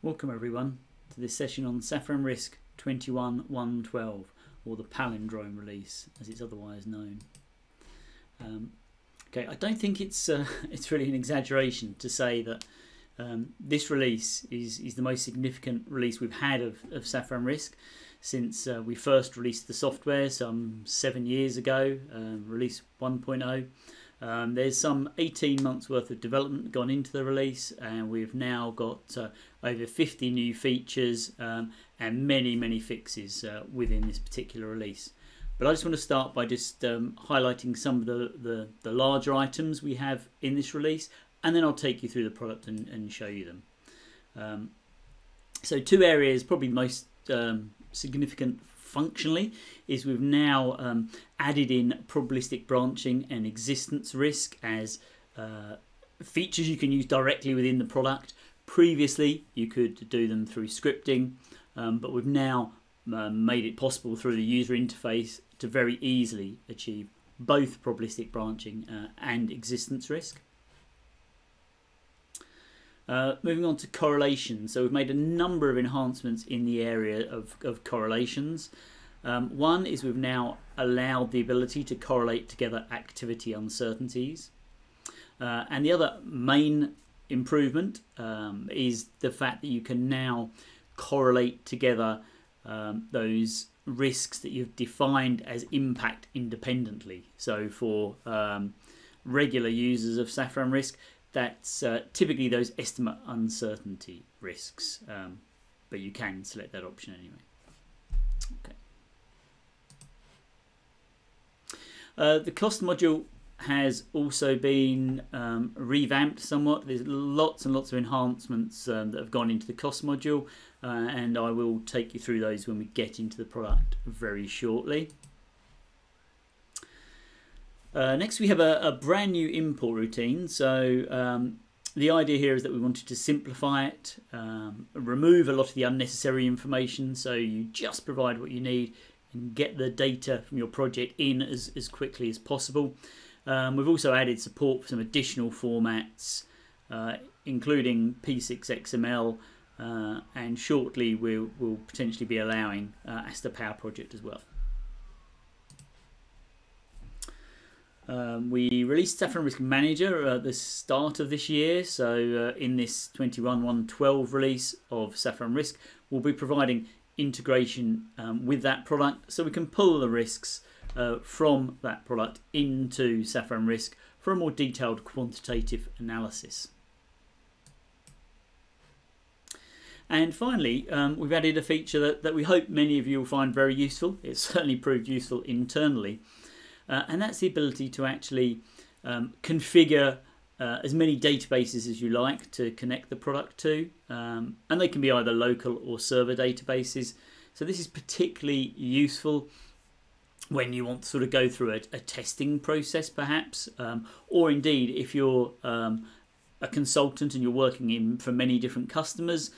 Welcome everyone to this session on Safran Risk 21.1.12, or the palindrome release as it's otherwise known. Okay, I don't think it's really an exaggeration to say that this release is the most significant release we've had of Safran Risk since we first released the software some 7 years ago, release 1.0. There's some 18 months worth of development gone into the release, and we've now got over 50 new features and many fixes within this particular release. But I just want to start by just highlighting some of the larger items we have in this release, and then I'll take you through the product and show you them. So two areas, probably most significant functionally, is we've now added in probabilistic branching and existence risk as features you can use directly within the product. Previously you could do them through scripting, but we've now made it possible through the user interface to very easily achieve both probabilistic branching and existence risk. Moving on to correlation, so we've made a number of enhancements in the area of correlations. One is we've now allowed the ability to correlate together activity uncertainties, and the other main improvement is the fact that you can now correlate together those risks that you've defined as impact independently. So for regular users of Safran Risk, that's typically those estimate uncertainty risks, but you can select that option anyway. Okay. The cost module has also been revamped somewhat. There's lots and lots of enhancements that have gone into the cost module, and I will take you through those when we get into the product very shortly. Next we have a brand new import routine. So the idea here is that we wanted to simplify it, remove a lot of the unnecessary information, so you just provide what you need and get the data from your project in as quickly as possible. We've also added support for some additional formats, including P6 XML, and shortly we'll potentially be allowing Asta Power Project as well. We released Safran Risk Manager at the start of this year, so in this 21.1.12 release of Safran Risk, we'll be providing integration with that product, so we can pull the risks from that product into Safran Risk for a more detailed quantitative analysis. And finally, we've added a feature that we hope many of you will find very useful. It's certainly proved useful internally. And that's the ability to actually configure as many databases as you like to connect the product to, and they can be either local or server databases. So this is particularly useful when you want to sort of go through a testing process perhaps, or indeed if you're a consultant and you're working for many different customers,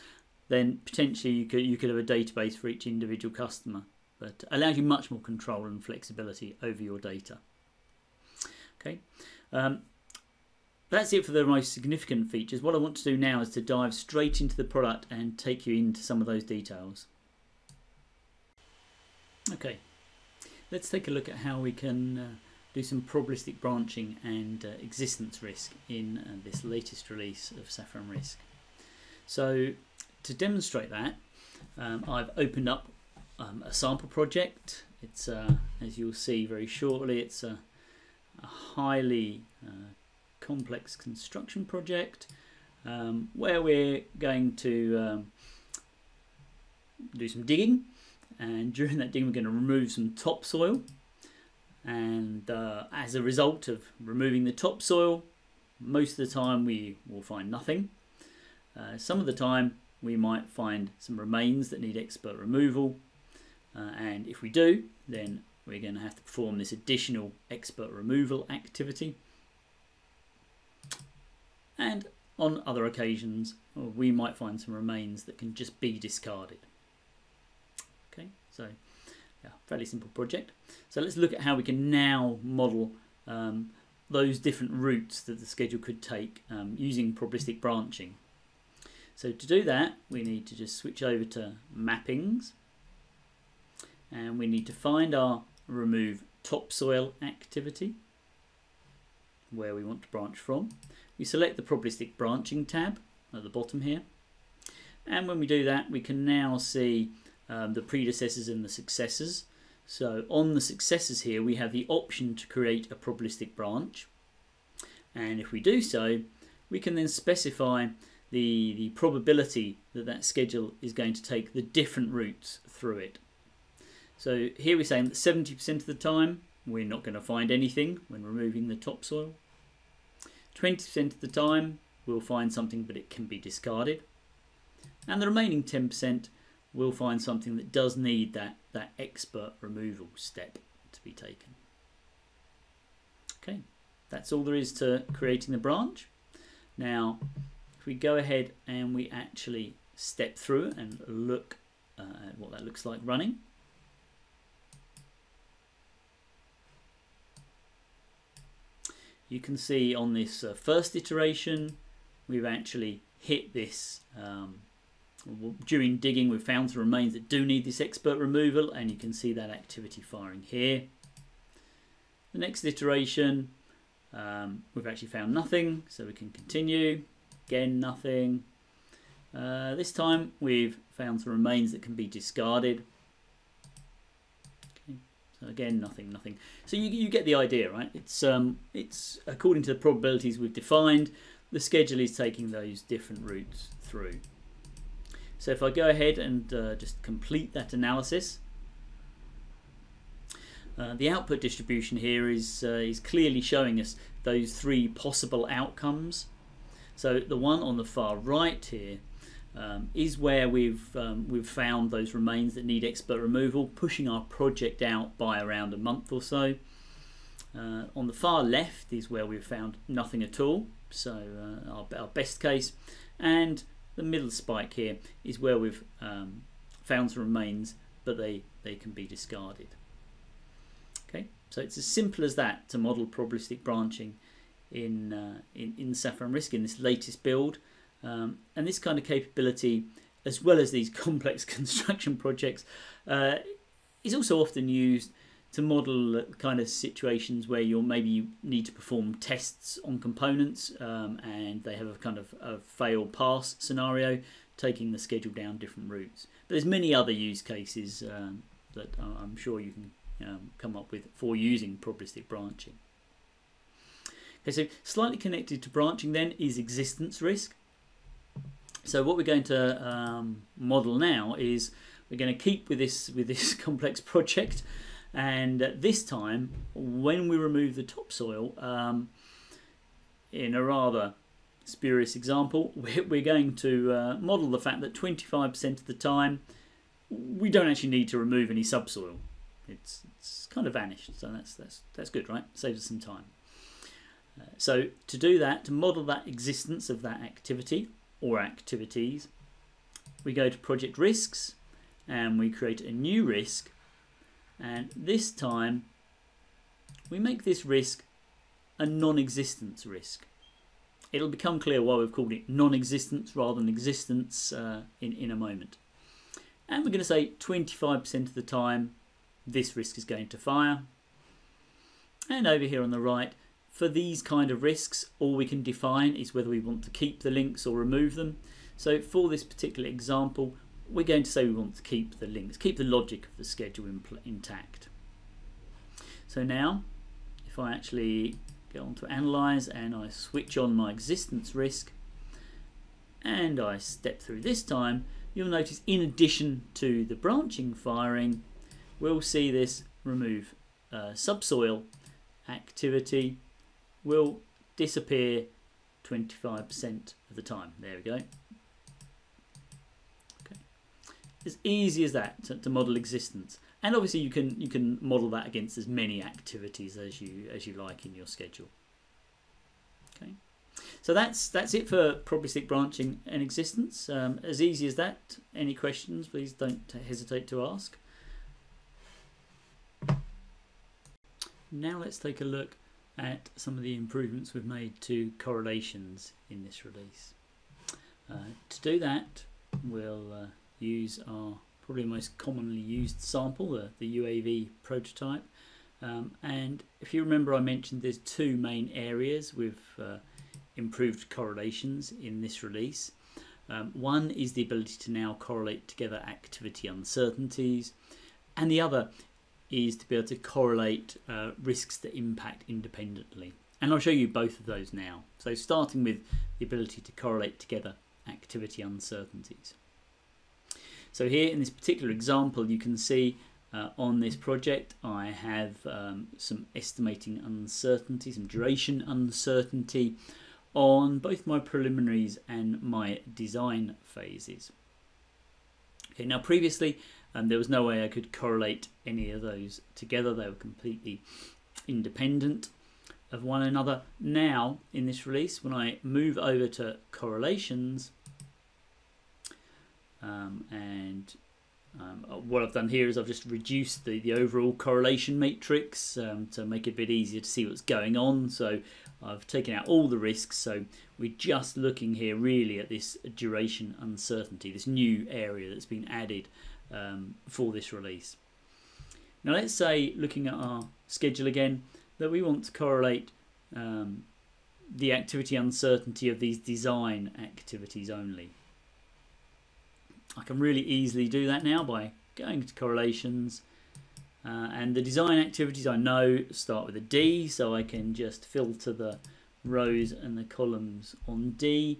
then potentially you could have a database for each individual customer. But allows you much more control and flexibility over your data. Okay, that's it for the most significant features. What I want to do now is to dive straight into the product and take you into some of those details. Okay, let's take a look at how we can do some probabilistic branching and existence risk in this latest release of Safran Risk. So to demonstrate that, I've opened up a sample project. It's as you'll see very shortly, it's a highly complex construction project where we're going to do some digging, and during that digging we're going to remove some topsoil, and as a result of removing the topsoil, most of the time we will find nothing. Some of the time we might find some remains that need expert removal. And if we do, then we're going to have to perform this additional expert removal activity. And on other occasions, we might find some remains that can just be discarded. Okay, so yeah, fairly simple project. So let's look at how we can now model those different routes that the schedule could take using probabilistic branching. So to do that, we need to just switch over to mappings, and we need to find our remove topsoil activity, where we want to branch from. We select the probabilistic branching tab at the bottom here, and when we do that, we can now see the predecessors and the successors. So on the successors here, we have the option to create a probabilistic branch, and if we do so, we can then specify the probability that that schedule is going to take the different routes through it. So here we're saying that 70% of the time we're not going to find anything when removing the topsoil. 20% of the time we'll find something, but it can be discarded. And the remaining 10% we'll find something that does need that expert removal step to be taken. Okay, that's all there is to creating the branch. Now, if we go ahead and we actually step through and look at what that looks like running. You can see on this first iteration, we've actually hit this. During digging, we've found some remains that do need this expert removal, and you can see that activity firing here. The next iteration, we've actually found nothing, so we can continue. Again, nothing. This time we've found some remains that can be discarded. Okay. So again, nothing. So you get the idea, right? It's according to the probabilities we've defined, the schedule is taking those different routes through. So if I go ahead and just complete that analysis, the output distribution here is clearly showing us those three possible outcomes. So the one on the far right here is where we've found those remains that need expert removal, pushing our project out by around a month or so. On the far left is where we've found nothing at all, so our best case, and the middle spike here is where we've found some remains, but they can be discarded. Okay, so it's as simple as that to model probabilistic branching in Safran Risk in this latest build, and this kind of capability, as well as these complex construction projects, is also often used to model kind of situations where maybe you need to perform tests on components, and they have a kind of a fail-pass scenario, taking the schedule down different routes. But there's many other use cases that I'm sure you can come up with for using probabilistic branching. Okay, so slightly connected to branching then is existence risk. So what we're going to model now is we're going to keep with this complex project, and this time when we remove the topsoil, in a rather spurious example, we're going to model the fact that 25% of the time we don't actually need to remove any subsoil. It's kind of vanished, so that's good, right? Saves us some time. So to do that, to model that existence of that activity or activities, we go to project risks and we create a new risk, and this time we make this risk a non-existence risk. It'll become clear why we've called it non-existence rather than existence in a moment. And we're going to say 25% of the time this risk is going to fire. And over here on the right, for these kind of risks, all we can define is whether we want to keep the links or remove them. So for this particular example, we're going to say we want to keep the links, keep the logic of the schedule intact. So now, if I actually go on to analyze and I switch on my existence risk and I step through this time, you'll notice in addition to the branching firing, we'll see this remove subsoil activity will disappear 25% of the time. There we go. Okay, as easy as that to model existence, and obviously you can model that against as many activities as you like in your schedule. Okay, so that's it for probabilistic branching and existence. As easy as that. Any questions? Please don't hesitate to ask. Now let's take a look at some of the improvements we've made to correlations in this release. To do that, we'll use our probably most commonly used sample, the UAV prototype. And if you remember, I mentioned there's two main areas with improved correlations in this release. One is the ability to now correlate together activity uncertainties, and the other is to be able to correlate risks that impact independently. And I'll show you both of those now. So starting with the ability to correlate together activity uncertainties. So here in this particular example, you can see on this project I have some estimating uncertainty, some duration uncertainty on both my preliminaries and my design phases. Okay, now previously there was no way I could correlate any of those together. They were completely independent of one another. Now in this release, when I move over to correlations, what I've done here is I've just reduced the overall correlation matrix to make it a bit easier to see what's going on. So I've taken out all the risks, so we're just looking here really at this duration uncertainty, this new area that's been added for this release. Now let's say, looking at our schedule again, that we want to correlate the activity uncertainty of these design activities only. I can really easily do that now by going to correlations, and the design activities I know start with a D, so I can just filter the rows and the columns on D,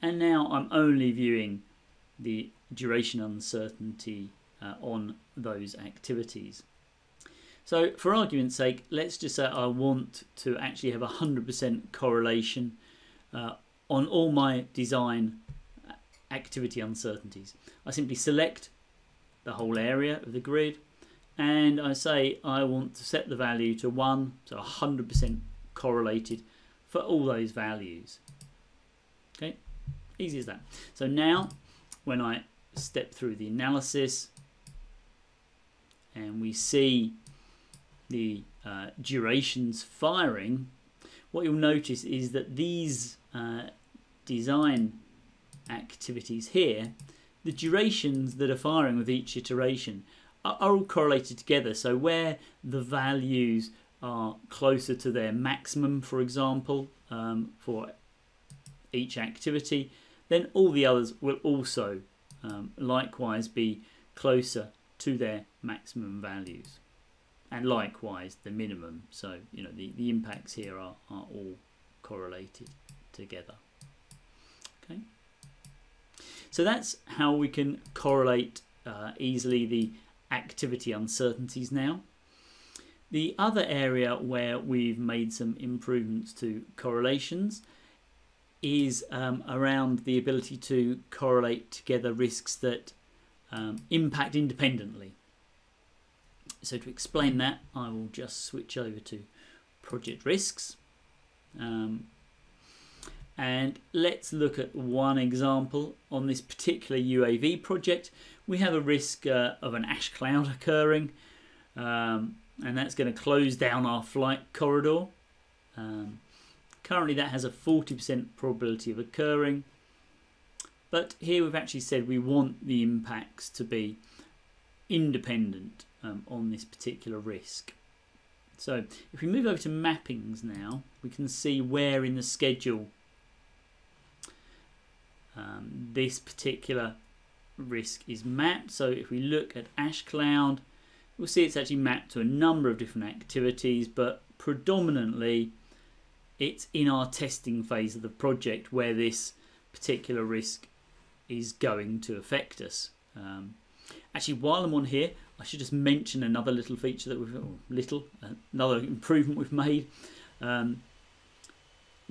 and now I'm only viewing the duration uncertainty on those activities. So for argument's sake, let's just say I want to actually have 100% correlation on all my design activity uncertainties. I simply select the whole area of the grid and I say I want to set the value to 1, so 100% correlated for all those values. Okay, easy as that. So now when I step through the analysis and we see the durations firing, what you'll notice is that these design activities here, the durations that are firing with each iteration are all correlated together. So where the values are closer to their maximum, for example, for each activity, then all the others will also likewise be closer to their maximum values, and likewise the minimum. So you know the impacts here are all correlated together. Okay. So that's how we can correlate easily the activity uncertainties now. The other area where we've made some improvements to correlations is around the ability to correlate together risks that impact independently. So to explain that, I will just switch over to project risks. And let's look at one example. On this particular UAV project, we have a risk of an ash cloud occurring, and that's going to close down our flight corridor. Currently that has a 40% probability of occurring, but here we've actually said we want the impacts to be independent on this particular risk. So if we move over to mappings now, we can see where in the schedule this particular risk is mapped. So if we look at ash cloud, we'll see it's actually mapped to a number of different activities, but predominantly it's in our testing phase of the project where this particular risk is going to affect us. Actually, while I'm on here, I should just mention another little feature that another improvement we've made.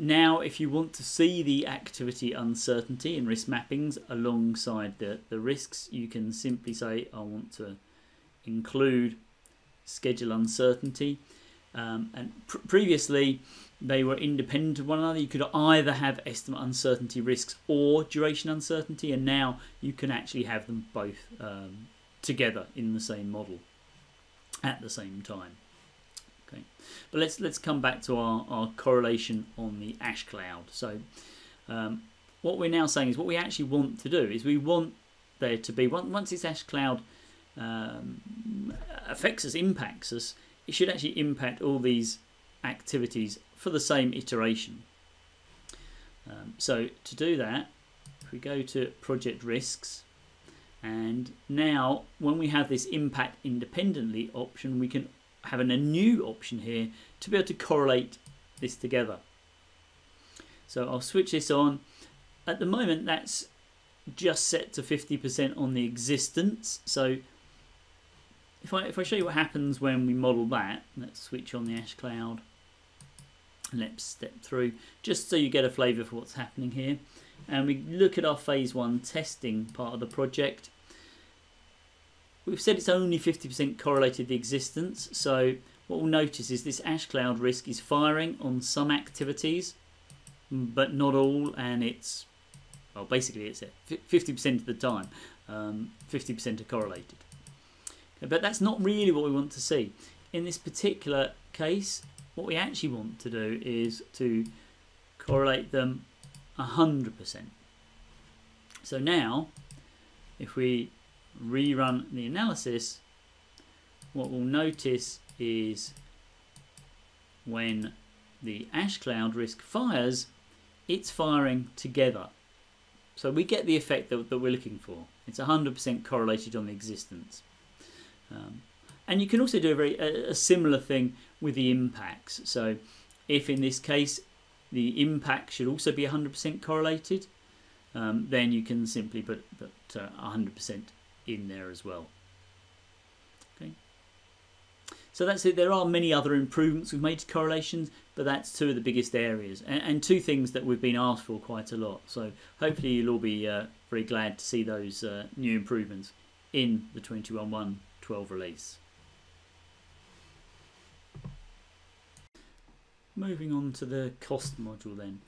Now, if you want to see the activity uncertainty in risk mappings alongside the risks, you can simply say, I want to include schedule uncertainty. And previously, they were independent of one another. You could either have estimate uncertainty risks or duration uncertainty, and now you can actually have them both together in the same model at the same time. Okay, but let's come back to our correlation on the ash cloud. So what we're now saying is what we actually want to do is we want there to be, once this ash cloud affects us, impacts us, it should actually impact all these activities for the same iteration. So to do that, if we go to project risks, and now when we have this impact independently option, we can have a new option here to be able to correlate this together. So I'll switch this on. At the moment that's just set to 50% on the existence. So if I show you what happens when we model that, let's switch on the ash cloud. Let's step through just so you get a flavour for what's happening here. And we look at our phase 1 testing part of the project. We've said it's only 50% correlated with the existence. So what we'll notice is this ash cloud risk is firing on some activities, but not all, and it's, well, basically it's at 50% of the time, 50% are correlated. But that's not really what we want to see. In this particular case, what we actually want to do is to correlate them 100%. So now, if we rerun the analysis, what we'll notice is when the ash cloud risk fires, it's firing together. So we get the effect that we're looking for. It's 100% correlated on the existence. And you can also do a similar thing with the impacts. So if in this case the impact should also be 100% correlated, then you can simply put 100% in there as well. Okay. So that's it. There are many other improvements we've made to correlations, but that's two of the biggest areas, and two things that we've been asked for quite a lot. So hopefully you'll all be very glad to see those new improvements in the 21.1.12 release. Moving on to the cost module then.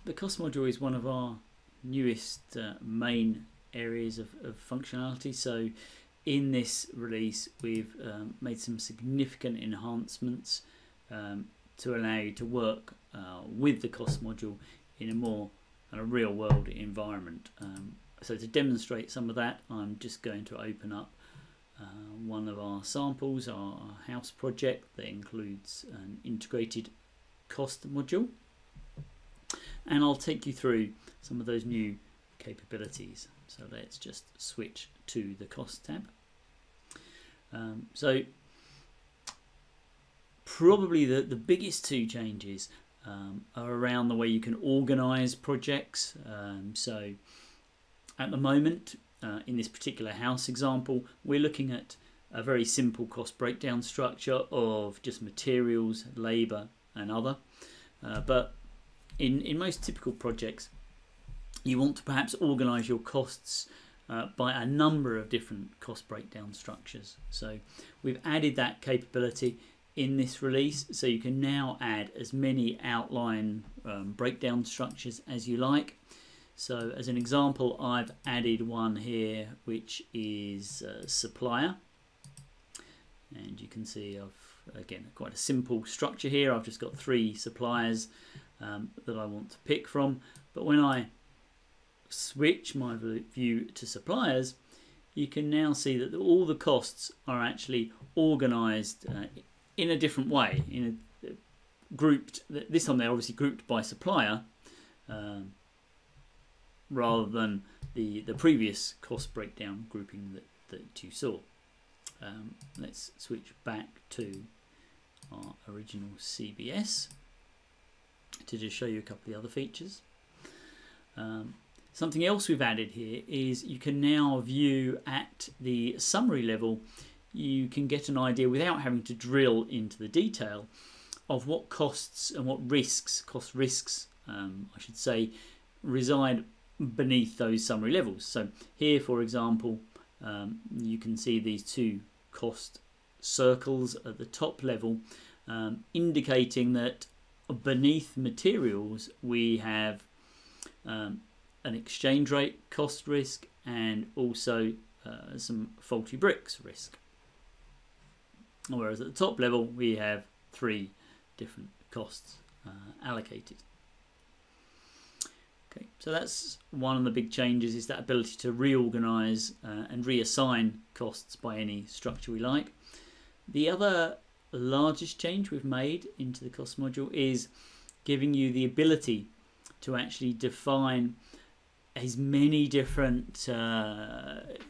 The cost module is one of our newest main areas of functionality. So in this release we've made some significant enhancements to allow you to work with the cost module in a more real world environment. So to demonstrate some of that, I'm just going to open up one of our samples, our house project that includes an integrated cost module, and I'll take you through some of those new capabilities. So let's just switch to the cost tab. So probably the biggest two changes are around the way you can organize projects. So at the moment, in this particular house example, we're looking at a very simple cost breakdown structure of just materials, labour and other. But in most typical projects, you want to perhaps organise your costs by a number of different cost breakdown structures. So we've added that capability in this release, so you can now add as many outline breakdown structures as you like. So as an example, I've added one here which is supplier, and you can see I've again quite a simple structure here. I've just got 3 suppliers that I want to pick from, but when I switch my view to suppliers, you can now see that all the costs are actually organised in a different way, grouped. This time they're obviously grouped by supplier, rather than the previous cost breakdown grouping that you saw. Let's switch back to our original CBS to just show you a couple of the other features. Something else we've added here is you can now view at the summary level. You can get an idea without having to drill into the detail of what costs and what risks, cost risks, I should say, reside beneath those summary levels. So here, for example, you can see these 2 cost circles at the top level, indicating that beneath materials we have an exchange rate cost risk and also some faulty bricks risk. Whereas at the top level we have 3 different costs allocated. Okay, so that's one of the big changes, is that ability to reorganise and reassign costs by any structure we like. The other largest change we've made into the cost module is giving you the ability to actually define as many different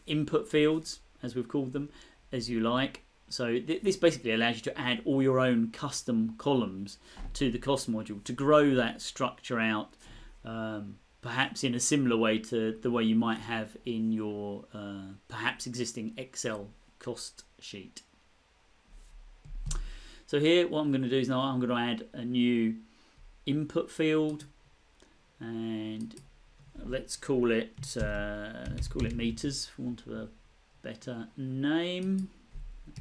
input fields, as we've called them, as you like. So this basically allows you to add all your own custom columns to the cost module to grow that structure out, perhaps in a similar way to the way you might have in your perhaps existing Excel cost sheet. So here what I'm going to do is now I'm going to add a new input field, and let's call it meters for want of a better name,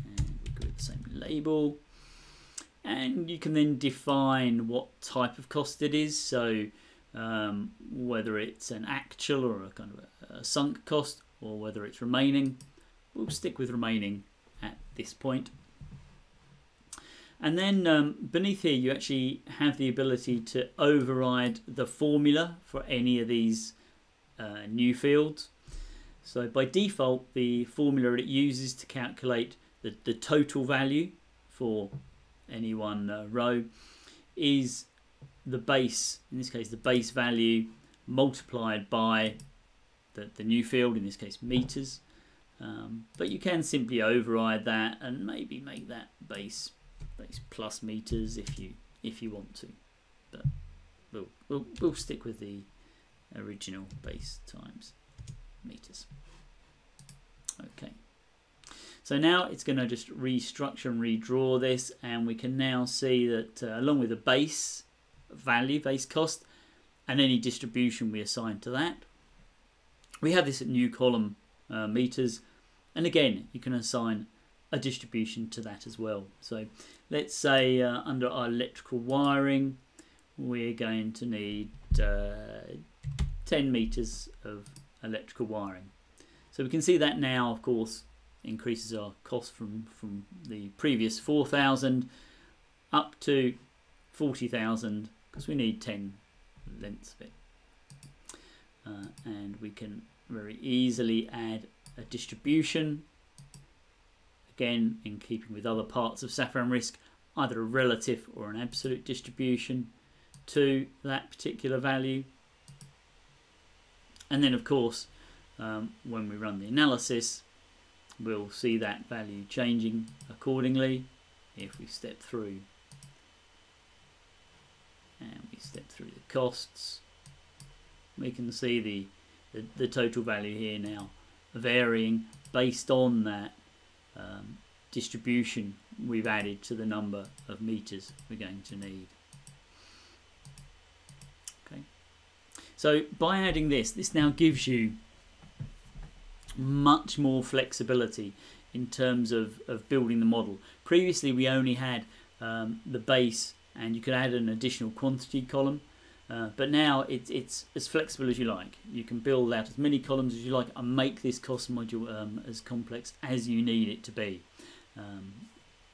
and we'll give it the same label. And you can then define what type of cost it is, so whether it's an actual or a kind of a sunk cost, or whether it's remaining. We'll stick with remaining at this point. And then beneath here you actually have the ability to override the formula for any of these new fields. So by default, the formula it uses to calculate the total value for any one row is the base, in this case the base value multiplied by the new field, in this case meters. But you can simply override that and maybe make that base plus meters if you want to, but we'll stick with the original base times meters. Okay, so now it's going to just restructure and redraw this, and we can now see that along with the base value, base cost, and any distribution we assign to that, we have this new column meters, and again you can assign a distribution to that as well. So let's say under our electrical wiring we're going to need 10 meters of electrical wiring. So we can see that now, of course, increases our cost from the previous 4,000 up to 40,000 because we need 10 lengths of it. And we can very easily add a distribution, again in keeping with other parts of Safran Risk, either a relative or an absolute distribution to that particular value. And then of course when we run the analysis we'll see that value changing accordingly. If we step through and we step through the costs, we can see the total value here now varying based on that distribution we've added to the number of meters we're going to need. Okay, so by adding this now gives you much more flexibility in terms of building the model. Previously we only had the base, and you could add an additional quantity column, but now it's as flexible as you like. You can build out as many columns as you like and make this cost module as complex as you need it to be,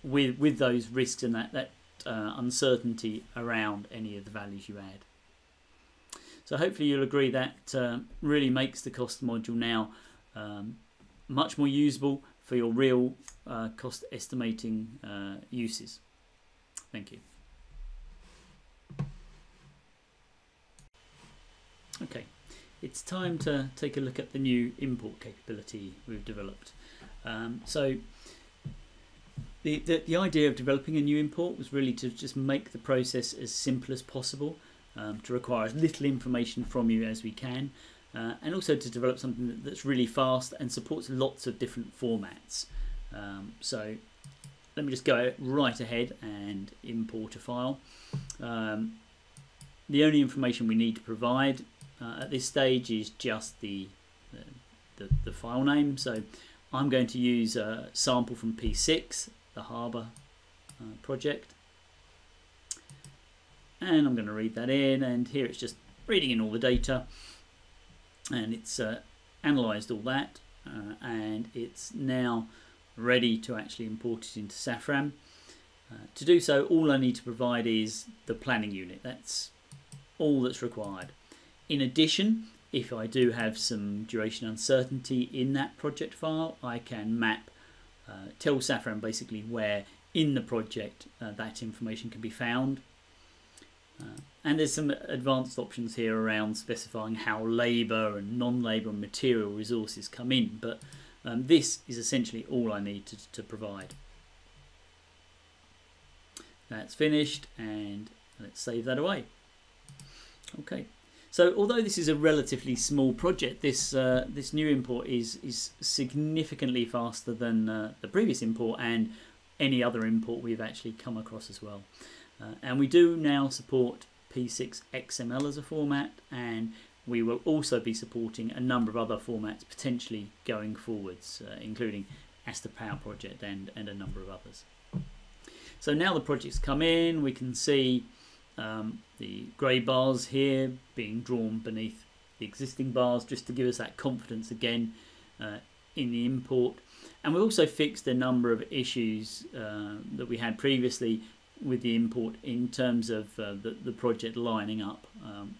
with those risks and that uncertainty around any of the values you add. So hopefully you'll agree that really makes the cost module now much more usable for your real cost estimating uses. Thank you. Okay, it's time to take a look at the new import capability we've developed. So the idea of developing a new import was really to just make the process as simple as possible, to require as little information from you as we can, and also to develop something that's really fast and supports lots of different formats. So let me just go right ahead and import a file. The only information we need to provide at this stage is just the file name. So I'm going to use a sample from P6, the Harbour project, and I'm going to read that in, and here it's just reading in all the data, and it's analysed all that, and it's now ready to actually import it into Safran. To do so, all I need to provide is the planning unit. That's all that's required. In addition, if I do have some duration uncertainty in that project file, I can map, tell Safran basically where in the project that information can be found. And there's some advanced options here around specifying how labour and non-labour and material resources come in, but this is essentially all I need to provide. That's finished, and let's save that away. Okay, so although this is a relatively small project, this new import is significantly faster than the previous import and any other import we've actually come across as well. And we do now support P6 XML as a format, and we will also be supporting a number of other formats potentially going forwards, including Aster Power Project and a number of others. So now the project's come in, we can see the grey bars here being drawn beneath the existing bars just to give us that confidence again in the import. And we also fixed a number of issues that we had previously with the import in terms of the project lining up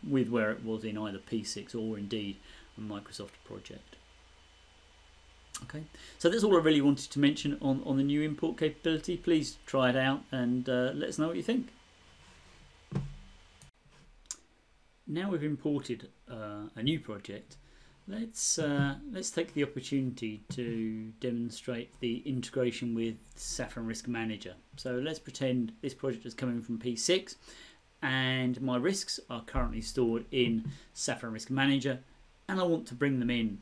with where it was in either P6 or indeed a Microsoft project. Okay, so that's all I really wanted to mention on the new import capability. Please try it out and let us know what you think. Now we've imported a new project, let's take the opportunity to demonstrate the integration with Safran Risk Manager. So let's pretend this project is coming from P6 and my risks are currently stored in Safran Risk Manager, and I want to bring them in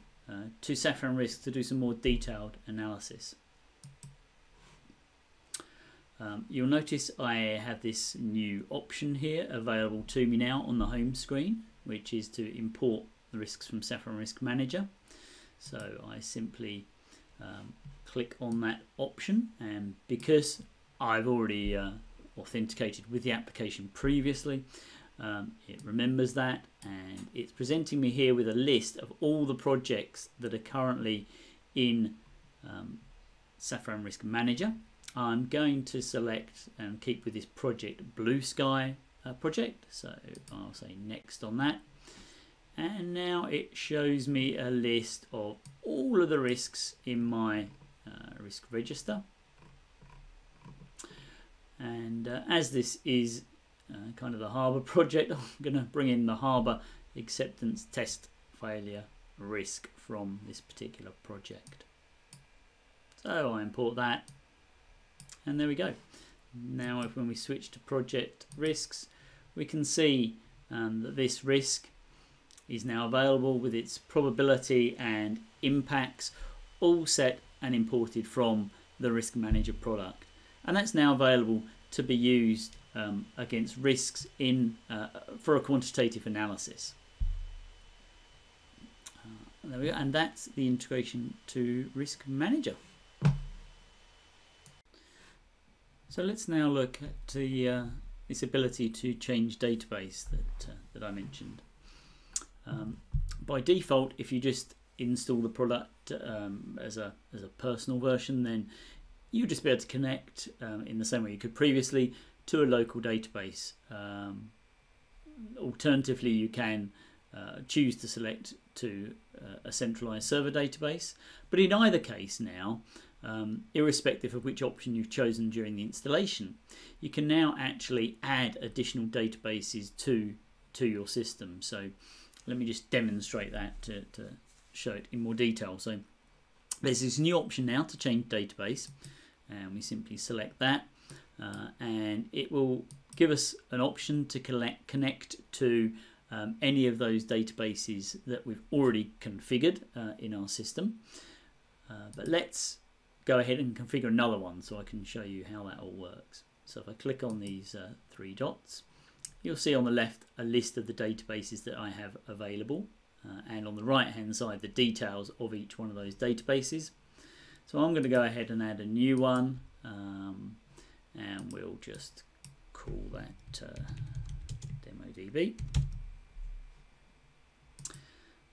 to Safran Risk to do some more detailed analysis. You'll notice I have this new option here available to me now on the home screen, which is to import the risks from Safran Risk Manager. So I simply click on that option, and because I've already authenticated with the application previously, it remembers that, and it's presenting me here with a list of all the projects that are currently in Safran Risk Manager. I'm going to select and keep with this project Blue Sky project, so I'll say next on that. And now it shows me a list of all of the risks in my risk register. And as this is kind of the harbour project, I'm going to bring in the harbour acceptance test failure risk from this particular project. So I import that, and there we go. Now when we switch to project risks, we can see that this risk is now available with its probability and impacts all set and imported from the Risk Manager product, and that's now available to be used against risks in for a quantitative analysis. There we go, and that's the integration to Risk Manager. So let's now look at the this ability to change database that I mentioned. By default, if you just install the product as a personal version, then you'll just be able to connect in the same way you could previously to a local database. Alternatively, you can choose to select to a centralized server database, but in either case now, irrespective of which option you've chosen during the installation, you can now actually add additional databases to your system. So let me just demonstrate that to show it in more detail. So there's this new option now to change database, and we simply select that, and it will give us an option to connect to any of those databases that we've already configured in our system. But let's go ahead and configure another one so I can show you how that all works. So if I click on these three dots, you'll see on the left a list of the databases that I have available, and on the right hand side the details of each one of those databases. So I'm going to go ahead and add a new one, and we'll just call that DemoDB,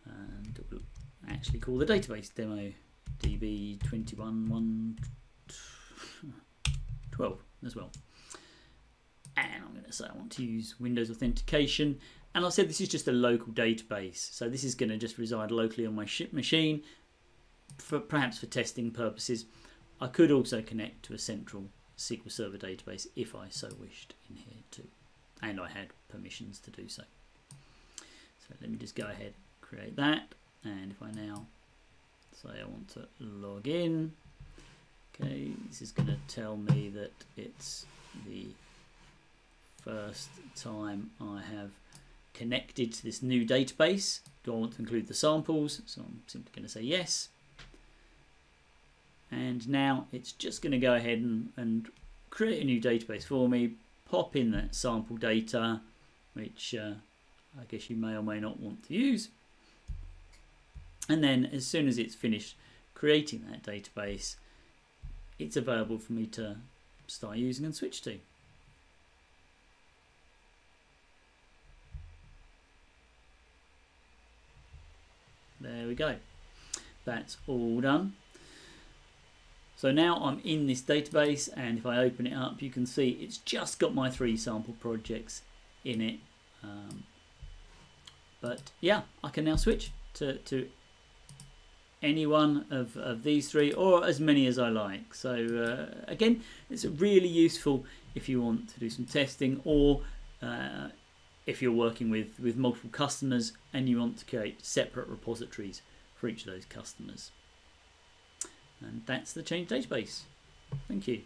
and we'll actually call the database DemoDB 21.1.12 as well. And I'm going to say I want to use Windows authentication, And I said this is just a local database, so this is going to just reside locally on my machine, perhaps for testing purposes. I could also connect to a central SQL Server database if I so wished in here too, and I had permissions to do so. So let me just go ahead and create that, and if I now say I want to log in, okay, this is going to tell me that it's the first time I have connected to this new database. Do I want to include the samples? So I'm simply going to say yes. And now it's just going to go ahead and create a new database for me, pop in that sample data, which I guess you may or may not want to use. And then as soon as it's finished creating that database, it's available for me to start using and switch to. There we go. That's all done. So now I'm in this database, and if I open it up, you can see it's just got my 3 sample projects in it. But yeah, I can now switch to any one of these 3, or as many as I like. So again, it's really useful if you want to do some testing, or if you're working with multiple customers and you want to create separate repositories for each of those customers. And that's the change database. Thank you.